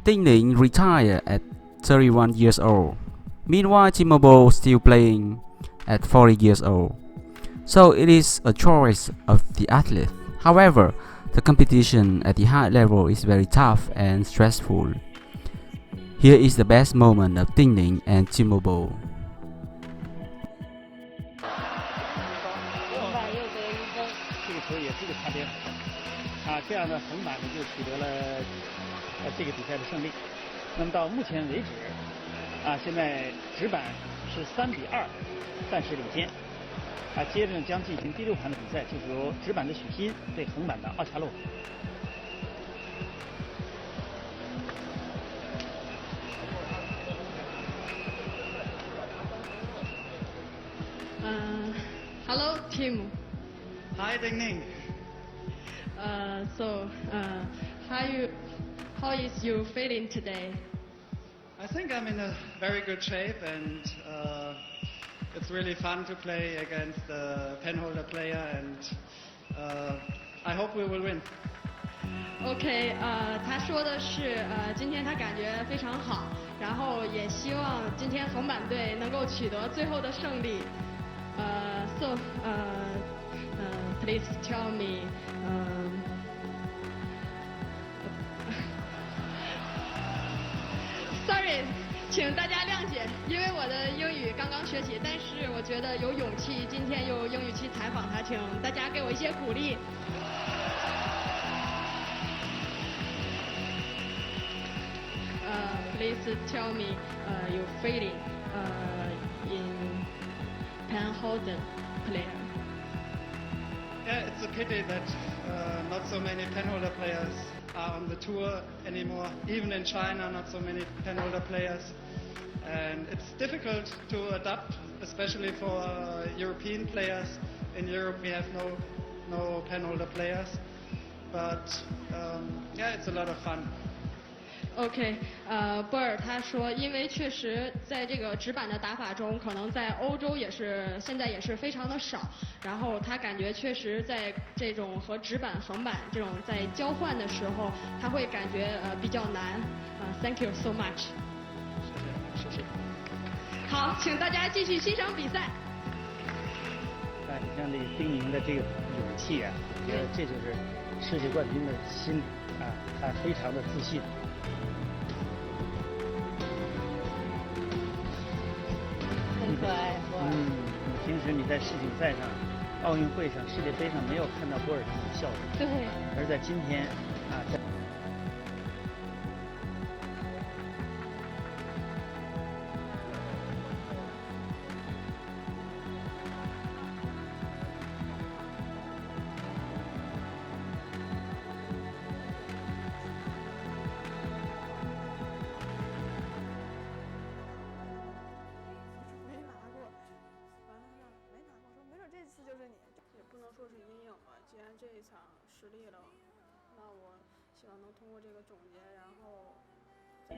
Ding Ling retired at 31 years old. Meanwhile, T-Mobile still playing at 40 years old. So it is a choice of the athlete. However, the competition at the high level is very tough and stressful. Here is the best moment of Ding Ling and T-Mobile. 这个球也是个擦边这样呢，横板呢就取得了这个比赛的胜利。那么到目前为止现在直板是3-2，暂时领先接着将进行第6盘的比赛，就是由直板的许昕对横板的奥恰洛。Hello, Tim. Hi, Ding Ling. How is you feeling today? I think I'm in a very good shape, and it's really fun to play against the penholder player, and I hope we will win. OK， 他说的是今天他感觉非常好，然后也希望今天横板队能够取得最后的胜利。Please tell me. Sorry， 请大家谅解，因为我的英语刚刚学起，但是我觉得有勇气今天用英语去采访他，请大家给我一些鼓励。Please tell me your feeling in penholder player. Yeah, it's a pity that not so many penholder players are on the tour anymore. Even in China, not so many penholder players. And it's difficult to adapt, especially for European players. In Europe, we have no penholder players. But yeah, it's a lot of fun. OK， 波尔他说，因为确实在这个直板的打法中，可能在欧洲现在也是非常的少，然后他感觉确实在这种和直板、横板这种在交换的时候，他会感觉比较难。Thank you so much。谢谢。好，请大家继续欣赏比赛。你像这个丁宁的这个勇气我觉得这就是世界冠军的心理他非常的自信。很可爱。你平时你在世锦赛上、奥运会上、世界杯上没有看到波尔这种笑容，对。而在今天在说是阴影吧，既然这一场失利了，那我希望能通过这个总结，然后再